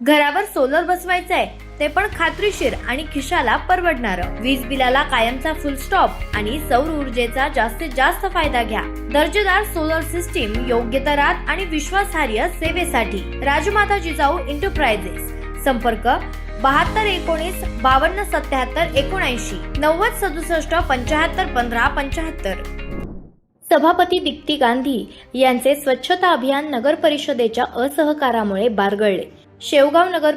घरावर सोलर बसवायचंय ते पण खात्रीशीर आणि खिशाला परवडणारं. वीज बिलाला कायमचा फुल स्टॉप आणि सौर ऊर्जेचा जास्तीत जास्त फायदा घ्या. दर्जेदार सोलर सिस्टीम योग्य दरात आणि विश्वासार्ह सेवेसाठी राजमाता जिजाऊ एंटरप्राइजेस. संपर्क 7219 5277 79 9067 75 15 75. सभापती दीप्ती गांधी यांचे स्वच्छता अभियान नगर परिषदेच्या असहकारामुळे बारगळले. शेवगाव नगर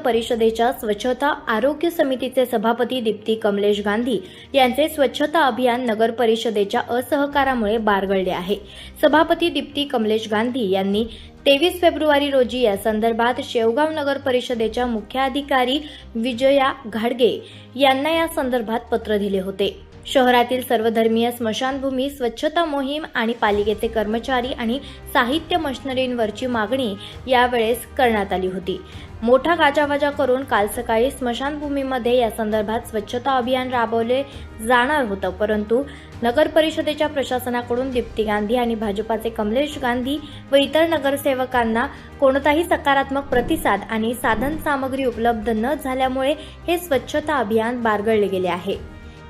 परिषदेच्या स्वच्छता आरोग्य समितीचे सभापती दीप्ती कमलेश गांधी यांचे स्वच्छता अभियान नगर परिषदेच्या असहकारामुळे बारगळले आहे. सभापती दीप्ती कमलेश गांधी यांनी 23 फेब्रुवारी रोजी या संदर्भात शेवगाव नगर परिषदेच्या मुख्याधिकारी विजया घाडगे यांना या संदर्भात पत्र दिले होते. शहरातील सर्वधर्मीय स्मशानभूमी स्वच्छता मोहीम आणि पालिकेचे कर्मचारी आणि साहित्य मशिनरींवरची मागणी यावेळेस करण्यात आली होती. मोठा गाजावाजा करून काल सकाळी स्मशानभूमीमध्ये या संदर्भात स्वच्छता अभियान राबवले जाणार होतं, परंतु नगर परिषदेच्या प्रशासनाकडून दीप्ती गांधी आणि भाजपाचे कमलेश गांधी व इतर नगरसेवकांना कोणताही सकारात्मक प्रतिसाद आणि साधन सामग्री उपलब्ध न झाल्यामुळे हे स्वच्छता अभियान बारगळले गेले आहे.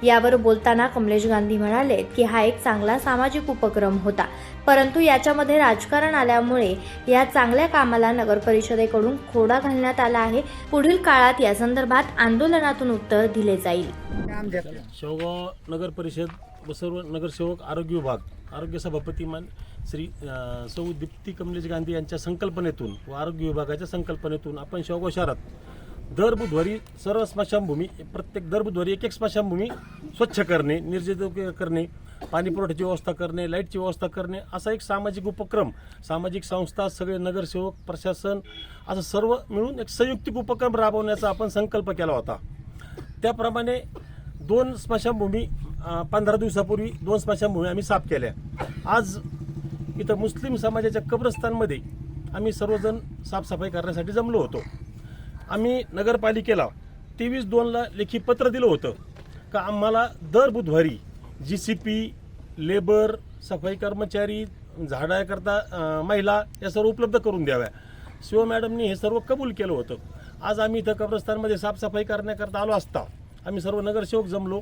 यावर बोलताना कमलेश गांधी म्हणाले की हा एक चांगला सामाजिक उपक्रम होता, परंतु याच्यामध्ये राजकारण आल्यामुळे या चांगल्या कामाला नगर परिषदेकडून खोडा घालण्यात आला आहे. पुढील काळात या संदर्भात आंदोलनातून उत्तर दिले जाईल. शेवगाव नगर परिषद व सर्व नगरसेवक आरोग्य विभाग आरोग्य सभापती श्री सौ दीप्ती कमलेश गांधी यांच्या संकल्पनेतून व आरोग्य विभागाच्या संकल्पनेतून आपण शेवगाव शहरात दर बुधवारी सर्व स्मशानभूमी प्रत्येक दर बुधवारी एक स्मशानभूमी स्वच्छ करणे, निर्जंतुकीकरण करणे, पाणी पुरवठ्याची व्यवस्था करणे, लाईटची व्यवस्था करणे असा एक सामाजिक उपक्रम, सामाजिक संस्था, सगळे नगरसेवक, प्रशासन असं सर्व मिळून एक संयुक्तिक उपक्रम राबवण्याचा आपण संकल्प केला होता. त्याप्रमाणे 2 स्मशानभूमी 15 दिवसापूर्वी 2 स्मशानभूमी आम्ही साफ केल्या. आज इथं मुस्लिम समाजाच्या कब्रस्तानमध्ये आम्ही सर्वजण साफसफाई करण्यासाठी जमलो होतो. आम्ही नगरपालिकेला 23/2 लेखी पत्र दिलं होतं का आम्हाला दर बुधवारी GCP, लेबर, सफाई कर्मचारी, झाडाकरता महिला या सर्व उपलब्ध करून द्याव्या. शिव मॅडमनी हे सर्व कबूल केलं होतं. आज आम्ही इथं कब्रस्तानमध्ये साफसफाई करण्याकरता आलो असता आम्ही सर्व नगरसेवक जमलो,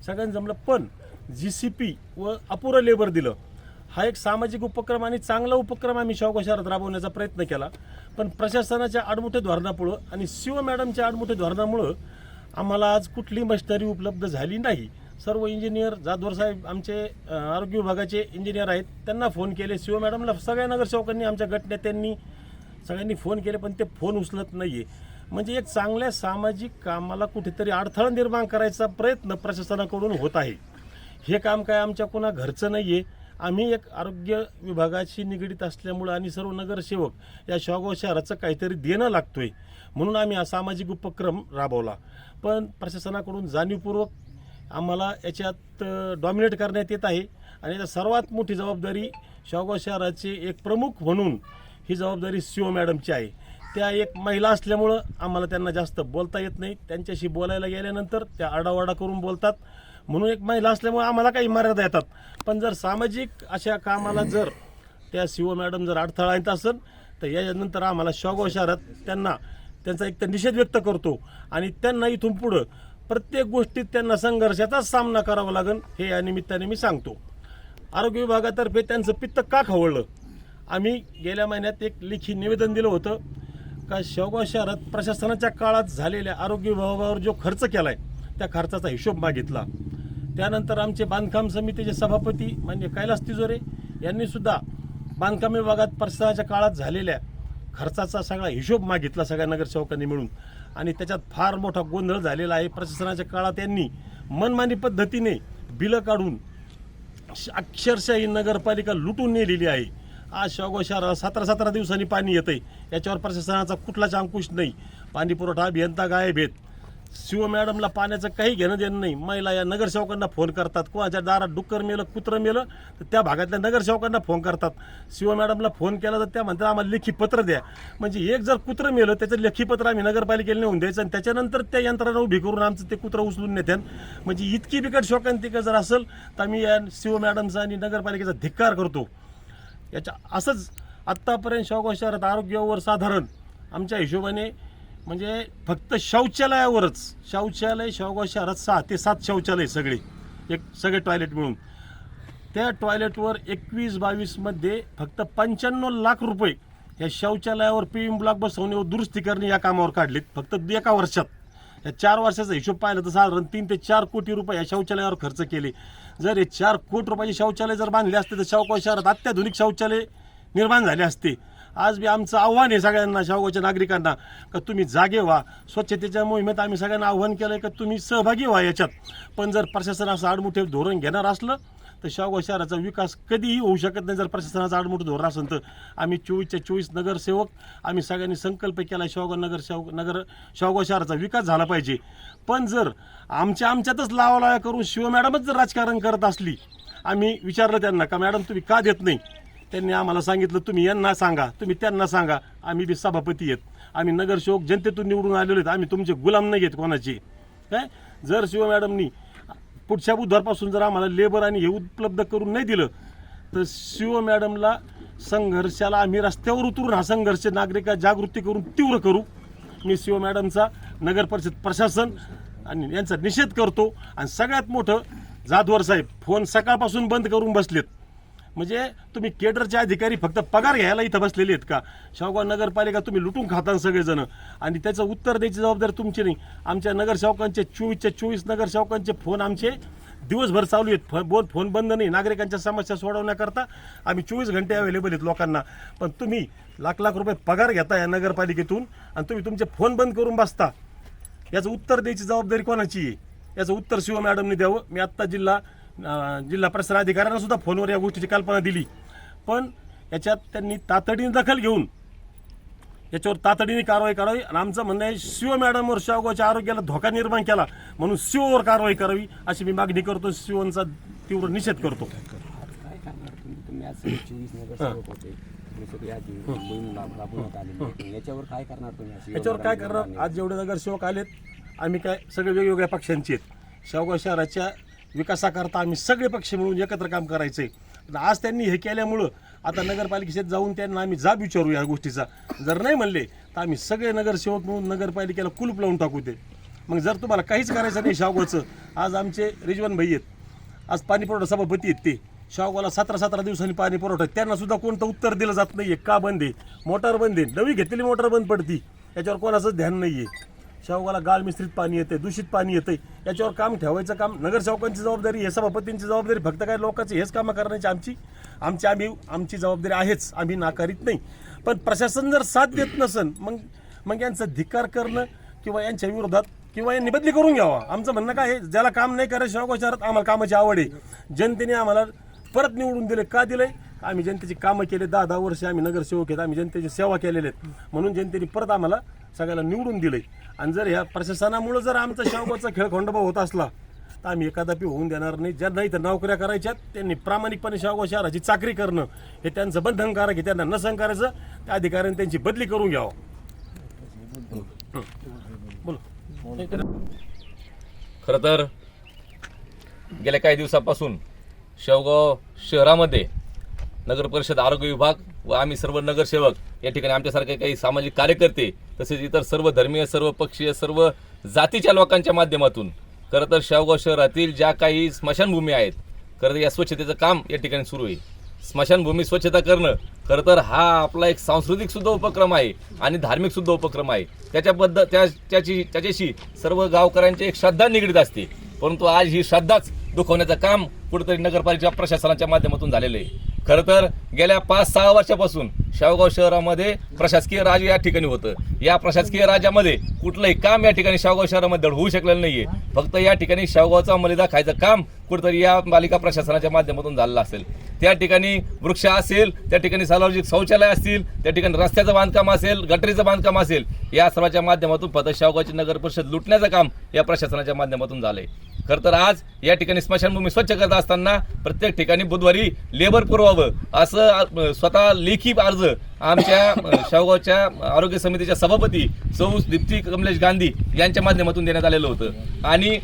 सगळ्यांनी जमलं, पण GCP व अपुरं लेबर दिलं. हा एक सामाजिक उपक्रम आणि चांगला उपक्रम आम्ही शेवगाव शहरात राबवण्याचा प्रयत्न केला, पण प्रशासनाच्या आडमुठे धोरणामुळं आणि शिव मॅडमच्या आडमुठे धोरणामुळं आम्हाला आज कुठली मशिनरी उपलब्ध झाली नाही. सर्व इंजिनियर जाधवर साहेब आमचे आरोग्य विभागाचे इंजिनियर आहेत, त्यांना फोन केले. शिव मॅडमला सगळ्या नगरसेवकांनी आमच्या गटनेत्यांनी सगळ्यांनी फोन केले, पण ते फोन उचलत नाही आहे. म्हणजे एक चांगल्या सामाजिक कामाला कुठेतरी अडथळा निर्माण करायचा प्रयत्न प्रशासनाकडून होत आहे. हे काम काय आमच्या कोणा घरचं नाही आहे. आम्ही एक आरोग्य विभागाशी निगडीत असल्यामुळं आणि सर्व नगरसेवक या शेवगाव शहराचं काहीतरी देणं लागतोय म्हणून आम्ही हा सामाजिक उपक्रम राबवला. पण प्रशासनाकडून जाणीवपूर्वक आम्हाला याच्यात डॉमिनेट करण्यात येत आहे आणि याचा सर्वात मोठी जबाबदारी शेवगाव शहराचे एक प्रमुख म्हणून ही जबाबदारी शिव मॅडमची आहे. त्या एक महिला असल्यामुळं आम्हाला त्यांना जास्त बोलता येत नाही. त्यांच्याशी बोलायला गेल्यानंतर त्या आरडाओरडा करून बोलतात, म्हणून एक महिला असल्यामुळे आम्हाला काही मर्यादा येतात. पण जर सामाजिक अशा कामाला जर त्या शिव मॅडम जर अडथळा येत असेल तर यानंतर आम्हाला शेवगाव शहरात त्यांचा एक तर निषेध व्यक्त करतो आणि त्यांना इथून पुढं प्रत्येक गोष्टीत त्यांना संघर्षाचाच सामना करावा लागेल हे या निमित्ताने मी सांगतो. आरोग्य विभागातर्फे त्यांचं पित्त का खवळलं, आम्ही गेल्या महिन्यात एक लेखी निवेदन दिलं होतं का शेवगाव शहरात प्रशासनाच्या काळात झालेल्या आरोग्य विभागावर जो खर्च केलाय त्या खर्चाचा हिशोब मागितला. त्यानंतर आमचे बांधकाम समितीचे सभापती म्हणजे कैलास तिजोरे यांनी सुद्धा बांधकाम विभागात प्रशासनाच्या काळात झालेल्या खर्चाचा सगळा हिशोब मागितला सगळ्या नगरसेवकांनी मिळून, आणि त्याच्यात फार मोठा गोंधळ झालेला आहे. प्रशासनाच्या काळात यांनी मनमानी पद्धतीने बिलं काढून अक्षरशः ही नगरपालिका लुटून नेलेली आहे. आज शेवगाव शहराला 17 दिवसांनी पाणी येतंय, याच्यावर प्रशासनाचा कुठलाच अंकुश नाही. पाणी पुरवठा अभियंता गायब आहेत. शिव मॅडमला पाण्याचं काही घेणं देणं नाही. महिला या नगरसेवकांना फोन करतात, कोणाच्या दारात डुक्कर मेलं, कुत्रं मेलं तर त्या भागातल्या नगरसेवकांना फोन करतात. शिव मॅडमला फोन केला तर त्या म्हणतात आम्हाला लेखी पत्र द्या. म्हणजे एक जर कुत्रं मेलं त्याचं लेखी पत्र आम्ही नगरपालिकेला नेऊन द्यायचं आणि त्याच्यानंतर त्या यंत्रणा उभी करून आमचं ते कुत्रं उचलून नेत्यान. म्हणजे इतकी बिकट शोकांतिका जर असेल तर आम्ही या शिव मॅडमचा आणि नगरपालिकेचा धिक्कार करतो. याच्या असंच आत्तापर्यंत शेवगाव शहरात आरोग्यावर साधारण आमच्या हिशोबाने म्हणजे फक्त शौचालयावरच शौचालय शेवगाव शहरात 6 ते 7 शौचालय सगळे सगळे टॉयलेट मिळून त्या टॉयलेटवर 21-22 मध्ये फक्त 95 लाख रुपये या शौचालयावर पीएम ब्लॉक बसवणे व दुरुस्ती करणे या कामावर काढलेत फक्त एका वर्षात. या 4 वर्षाचा हिशोब पाहिला तर साधारण 3 ते 4 कोटी रुपये या शौचालयावर खर्च केले. जर हे 4 कोटी रुपयाचे शौचालय जर बांधले असते तर शेवगाव शहरात अत्याधुनिक शौचालय निर्माण झाले असते. आज बी आमचं आव्हान आहे सगळ्यांना, शेवगावच्या नागरिकांना, का तुम्ही जागे व्हा. स्वच्छतेच्या मोहिमेत आम्ही सगळ्यांना आव्हान केलं का तुम्ही सहभागी व्हा याच्यात. पण जर प्रशासन असं आडमुठे धोरण घेणार असलं तर शेवगाव शहराचा विकास कधीही होऊ शकत नाही. जर प्रशासनाचं आडमुठं धोरण असेल तर आम्ही 24च्या 24 नगरसेवक आम्ही सगळ्यांनी संकल्प केला शेवगाव शहराचा विकास झाला पाहिजे. पण जर आमच्यातच लावालाव्या करून शिव मॅडमच जर राजकारण करत असली, आम्ही विचारलं त्यांना का मॅडम तुम्ही का देत नाही. त्यांनी आम्हाला सांगितलं तुम्ही यांना सांगा, तुम्ही त्यांना सांगा. आम्ही बी सभापती आहेत, आम्ही नगरसेवक जनतेतून निवडून आलेलो आहेत, आम्ही तुमचे गुलाम नाही आहेत कोणाचे. काय जर शिव मॅडमनी पुढच्या बुधवारपासून जर आम्हाला लेबर आणि हे उपलब्ध करून नाही दिलं तर शिव मॅडमला संघर्षाला आम्ही रस्त्यावर उतरून हा संघर्ष नागरिक जागृती करून तीव्र करू. मी शिव मॅडमचा नगर परिषद प्रशासन आणि यांचा निषेध करतो. आणि सगळ्यात मोठं जाधवर साहेब फोन सकाळपासून बंद करून बसलेत. म्हणजे तुम्ही केडरचे अधिकारी फक्त पगार घ्यायला इथं बसलेले आहेत का. शेवगाव नगरपालिका तुम्ही लुटून खाता सगळेजण आणि त्याचं उत्तर द्यायची जबाबदारी तुमची नाही. आमच्या नगरसेवकांचे 24च्या 24 नगरसेवकांचे फोन आमचे दिवसभर चालू आहेत. फोन बंद नाही. नागरिकांच्या समस्या सोडवण्याकरता आम्ही 24 घंटे अवेलेबल आहेत लोकांना. पण तुम्ही लाख रुपये पगार घेता या नगरपालिकेतून आणि तुम्ही तुमचे फोन बंद करून बसता. याचं उत्तर द्यायची जबाबदारी कोणाची आहे. याचं उत्तर शिव मॅडमने द्यावं. मी आत्ता जिल्हा प्रशासन अधिकाऱ्यांना सुद्धा फोनवर या गोष्टीची कल्पना दिली. पण याच्यात त्यांनी तातडीने दखल घेऊन याच्यावर तातडीने कारवाई करावी. आणि आमचं म्हणणं आहे शिव मॅडमवर शेवगावच्या आरोग्याला धोका निर्माण केला म्हणून शिववर कारवाई करावी अशी मी मागणी करतो. शिवचा तीव्र निषेध करतो. याच्यावर काय करणार. आज जेवढे नगरसेवक आलेत आम्ही काय सगळे वेगवेगळ्या पक्षांचे आहेत. शेवगाव शहराच्या विकासाकरता आम्ही सगळे पक्ष मिळून एकत्र काम करायचंय. आज त्यांनी हे केल्यामुळं आता नगरपालिकेत जाऊन त्यांना आम्ही जाब विचारू या गोष्टीचा. जर नाही म्हणले तर आम्ही सगळे नगरसेवक मिळून नगरपालिकेला कुलूप लावून टाकू ते. मग जर तुम्हाला काहीच करायचं नाही शेवगावचं, आज आमचे रिजवान भाई आहेत, आज पाणी पुरवठा सभापती आहेत, ते शेवगावला 17 दिवसांनी पाणी पुरवठा, त्यांना सुद्धा कोणतं उत्तर दिलं जात नाहीये. का बंद आहे. मोटार बंद आहे. नवी घेतलेली मोटार बंद पडती, याच्यावर कोणाचंच ध्यान नाहीये. शेवगावला गाळ मिश्रित पाणी येते, दूषित पाणी येते, याच्यावर काम ठेवायचं काम नगरसेवकांची जबाबदारी, हे सभापतींची जबाबदारी. फक्त काय लोकांची हेच कामं करण्याची आमची जबाबदारी आहेच, आम्ही नाकारीत नाही. पण प्रशासन जर साथ देत नसेल मग यांचा धिक्कार करणं किंवा यांच्या विरोधात किंवा यांनी बदली करून घ्यावा. आमचं म्हणणं काय आहे, ज्याला काम नाही करायचं शेवगाव शहरात आम्हाला कामाची आवड आहे. जनतेने आम्हाला परत निवडून दिले. का दिले. आम्ही जनतेची कामं केले. 10 वर्ष आम्ही नगरसेवक आहेत, आम्ही जनतेची सेवा केलेल्या आहेत म्हणून जनतेने परत आम्हाला सगळ्याला निवडून दिले. आणि जर ह्या प्रशासनामुळे जर आमचा शेवगावचा खेळखंडोबा होत असला तर आम्ही एखादापी होऊन देणार नाही. ज्यांना इथं नोकऱ्या करायच्यात त्यांनी प्रामाणिकपणे शेवगाव शहराची चाकरी करणं हे त्यांचं बंधनकारक आहे. त्यांना नसन करायचं त्या अधिकाऱ्यांनी त्यांची बदली करून घ्यावं. खरं तर गेल्या काही दिवसापासून शेवगाव शहरामध्ये नगर परिषद आरोग्य विभाग व आम्ही सर्व नगरसेवक या ठिकाणी आमच्यासारखे काही सामाजिक कार्यकर्ते तसेच इतर सर्व धर्मीय, सर्व पक्षीय, सर्व जातीच्या लोकांच्या माध्यमातून खरं तर शेवगाव शहरातील ज्या काही स्मशानभूमी आहेत खरं तर या स्वच्छतेचं काम या ठिकाणी सुरू आहे. स्मशानभूमी स्वच्छता करणं खरं तर हा आपला एक सांस्कृतिक सुद्धा उपक्रम आहे आणि धार्मिक सुद्धा उपक्रम आहे. त्याच्याशी सर्व गावकऱ्यांची एक श्रद्धा निगडीत असते. परंतु आज ही श्रद्धाच दुखवण्याचं काम कुठेतरी नगरपालिका प्रशासनाच्या माध्यमातून झालेलं आहे. खरं तर गेल्या 5-6 वर्षापासून शेवगाव शहरामध्ये प्रशासकीय राज या ठिकाणी होतं. या प्रशासकीय राज्यामध्ये कुठलंही काम या ठिकाणी शेवगाव शहरामध्ये होऊ शकलेलं नाहीये. फक्त या ठिकाणी शेवगावचा मलिदा खायचं काम कुठेतरी या पालिका प्रशासनाच्या माध्यमातून झालेलं असेल. त्या ठिकाणी वृक्ष असेल, त्या ठिकाणी सार्वजनिक शौचालय असतील, त्या ठिकाणी रस्त्याचं बांधकाम असेल, गटरीचं बांधकाम असेल, या सर्वांच्या माध्यमातून फक्त शेवगावची नगर परिषद लुटण्याचं काम या प्रशासनाच्या माध्यमातून झालंय. खरं तर आज या ठिकाणी स्मशानभूमी स्वच्छ करत असताना प्रत्येक ठिकाणी बुधवारी लेबर पुरवावं असं स्वतः लेखी अर्ज आमच्या शेवगावच्या आरोग्य समितीच्या सभापती सौ दीप्ती कमलेश गांधी यांच्या माध्यमातून देण्यात आलेलं होतं. आणि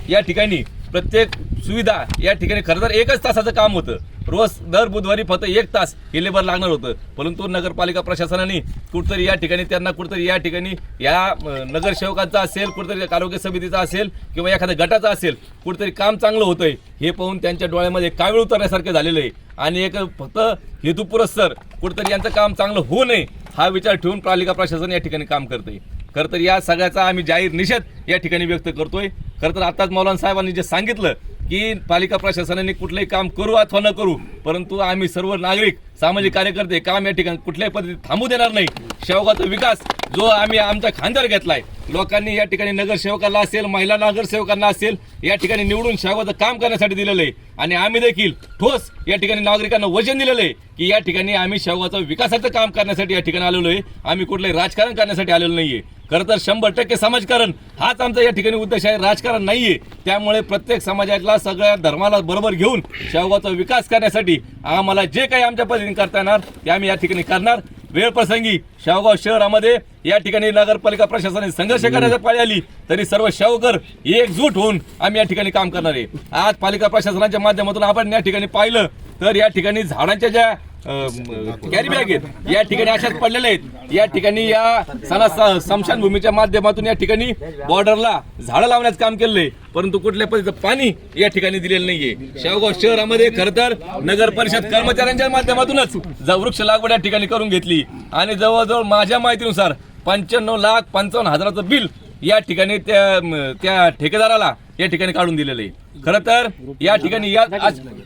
या ठिकाणी प्रत्येक सुविधा या ठिकाणी खरं तर 1च तासाचं काम होतं. रोज दर बुधवारी फक्त 1 तास हे लेबर लागणार होतं, परंतु नगरपालिका प्रशासनाने कुठतरी या ठिकाणी त्यांना कुठतरी या ठिकाणी या नगरसेवकांचा असेल, कुठतरी आरोग्य समितीचा असेल किंवा एखाद्या गटाचा असेल, कुठतरी काम चांगलं होतंय हे पाहून त्यांच्या डोळ्यामध्ये कावीळ उतरण्यासारखे झालेलं आहे आणि एक फक्त हेतुपुरस्सर कुठतरी यांचं काम चांगलं होऊ नये हा विचार ठेवून पालिका प्रशासन या ठिकाणी काम करते. खरं तर या सगळ्याचा आम्ही जाहीर निषेध या ठिकाणी व्यक्त करतोय. खरं तर आताच मौलाना साहेबांनी जे सांगितलं की पालिका प्रशासनाने कुठलंही काम करू अथवा न करू, परंतु आम्ही सर्व नागरिक सामाजिक कार्यकर्ते काम या ठिकाणी कुठल्याही पद्धतीत थांबू देणार नाही. शेवगावचा विकास जो आम्ही आमच्या खांद्यावर घेतलाय, लोकांनी या ठिकाणी नगरसेवकाला असेल, महिला नगरसेवकांना असेल या ठिकाणी निवडून शेवगावचं काम करण्यासाठी दिलेलं आहे आणि आम्ही देखील ठोस या ठिकाणी नागरिकांना वचन दिलेलं आहे की या ठिकाणी आम्ही शेवगावचं विकासाचं काम करण्यासाठी या ठिकाणी आलेलो आहे, आम्ही कुठलंही राजकारण करण्यासाठी आलेलो नाहीये. खरं तर 100% समाजकारण हाच आमचा या ठिकाणी उद्देश आहे, राजकारण नाहीये. त्यामुळे प्रत्येक समाजातला सगळ्या धर्माला बरोबर घेऊन शेवगावचा विकास करण्यासाठी आम्हाला जे काही आमच्या पद्धतीने करता येणार ते आम्ही या ठिकाणी करणार. वेळ प्रसंगी शेवगाव शहरामध्ये या ठिकाणी नगरपालिका प्रशासनाने संघर्ष करण्याची पाळी आली तरी सर्व शेवकर एकजूट होऊन आम्ही या ठिकाणी काम करणार आहे. आज पालिका प्रशासनाच्या माध्यमातून आपण या ठिकाणी पाहिलं तर या ठिकाणी झाडांच्या ज्या कॅरी बॅग आहेत या ठिकाणी अशाच पडलेल्या आहेत. या ठिकाणी या स्मशानभूमीच्या माध्यमातून या ठिकाणी बॉर्डरला झाडं लावण्याचं काम केलंय, परंतु कुठल्या पद्धतीचं पाणी या ठिकाणी दिलेलं नाहीये. शेवगाव शहरामध्ये खरं तर नगर परिषद कर्मचाऱ्यांच्या माध्यमातूनच वृक्ष लागवड या ठिकाणी करून घेतली आणि जवळजवळ माझ्या माहितीनुसार 95,55,000चं बिल या ठिकाणी त्या ठेकेदाराला या ठिकाणी काढून दिलेलं आहे. खरं तर या ठिकाणी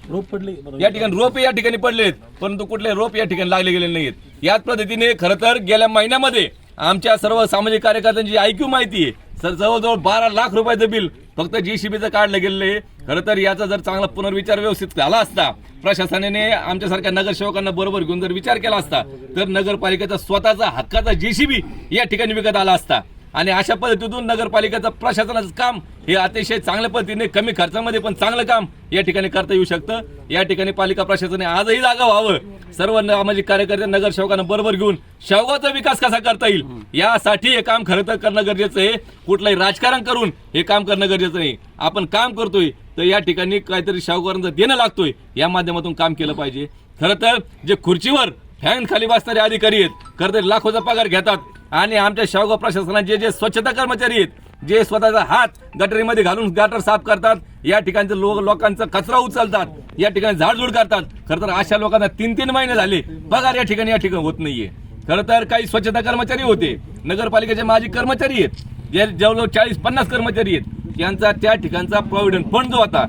रोप पडले या ठिकाणी रोप या ठिकाणी पडलेत, परंतु कुठले रोप या ठिकाणी लागले गेले नाहीत. याच पद्धतीने खरं तर गेल्या महिन्यामध्ये आमच्या सर्व सामाजिक कार्यकर्त्यांची IQ माहिती आहे सर, जवळजवळ 12 लाख रुपयाचं बिल फक्त JCBचं काढलं गेलेलं आहे. खरं तर याचा जर चांगला पुनर्विचार व्यवस्थित झाला असता, प्रशासनाने आमच्यासारख्या नगरसेवकांना बरोबर घेऊन जर विचार केला असता तर नगरपालिकेचा स्वतःचा हक्काचा JCB या ठिकाणी विकत आला असता आणि अशा पद्धतीतून नगरपालिकेचं प्रशासनाचं काम हे अतिशय चांगल्या पद्धतीने कमी खर्चामध्ये पण चांगलं काम या ठिकाणी करता येऊ शकतं. या ठिकाणी पालिका प्रशासनाने आजही जागा व्हावं, सर्व सामाजिक कार्यकर्ते नगरसेवकांना बरोबर घेऊन शेवगावचा विकास कसा करता येईल यासाठी हे काम खरं तर करणं गरजेचं आहे. कुठलंही राजकारण करून हे काम करणं गरजेचं नाही. आपण काम करतोय तर या ठिकाणी काहीतरी शेवगावांचं देणं लागतोय या माध्यमातून काम केलं पाहिजे. खरं तर जे खुर्चीवर फॅन खाली बसणारे अधिकारी आहेत खरं तर लाखोचा पगार घेतात आणि आमच्या शेवगाव प्रशासनाचे जे स्वच्छता कर्मचारी आहेत जे स्वतःचा हात गटरीमध्ये घालून गटर साफ करतात, या ठिकाणचे लोकांचा कचरा उचलतात, या ठिकाणी झाडझूड करतात, खरं तर अशा लोकांना 3-3 महिने झाले पगार या ठिकाणी होत नाहीये. खरं तर काही स्वच्छता कर्मचारी होते, नगरपालिकेचे माजी कर्मचारी आहेत, जे जवळजवळ 40-50 कर्मचारी आहेत, यांचा त्या ठिकाणचा प्रॉव्हिडंट फंड जो होता,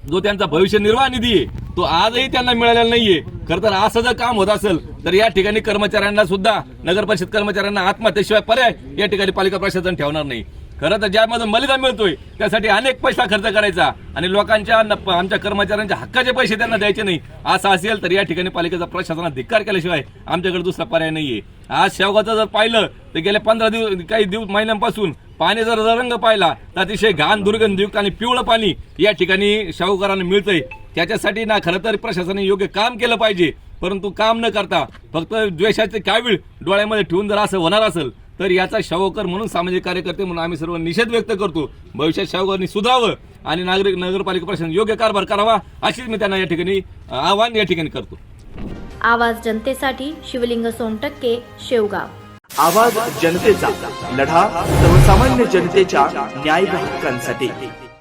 जो त्यांचा भविष्य निर्वाह निधी आहे तो आजही त्यांना मिळालेला नाहीये. खरं तर असं जर काम होत असेल तर या ठिकाणी कर्मचाऱ्यांना सुद्धा नगर परिषद कर्मचाऱ्यांना आत्महत्येशिवाय पर्याय या ठिकाणी पालिका प्रशासन ठेवणार नाही. खरं तर ज्यामधून मलिदा मिळतोय त्यासाठी अनेक पैसा खर्च करायचा आणि लोकांच्या आमच्या कर्मचाऱ्यांच्या हक्काचे पैसे त्यांना द्यायचे नाही असं असेल तर या ठिकाणी पालिकेचा प्रशासनात धिक्कार केल्याशिवाय आमच्याकडे दुसरा पर्याय नाहीये. आज शेवगावचं जर पाहिलं तर गेल्या 15 महिन्यांपासून पाण्याचा जर रंग पाहिला तर अतिशय घाण, दुर्गंधयुक्त आणि पिवळं पाणी या ठिकाणी शेवकरांना मिळतंय. त्याच्यासाठी ना खरं तर प्रशासनाने योग्य काम केलं पाहिजे, परंतु काम न करता फक्त द्वेषाचे कावीळ डोळ्यामध्ये ठेवून जर असं होणार असेल तर याचा शेवकर म्हणून सामाजिक कार्यकर्ते म्हणून आम्ही सर्व निषेध व्यक्त करतो. भविष्यात शेवकरांनी सुधारावं आणि नगरपालिका प्रशासन योग्य कारभार करावा अशीच मी त्यांना या ठिकाणी आवाहन या ठिकाणी करतो. आवाज जनतेसाठी शिवलिंग सोनटक्के, शेवगाव. आवाज जनतेचा, लढा सर्वसामान्य जनतेच्या न्याय व हक्कांसाठी.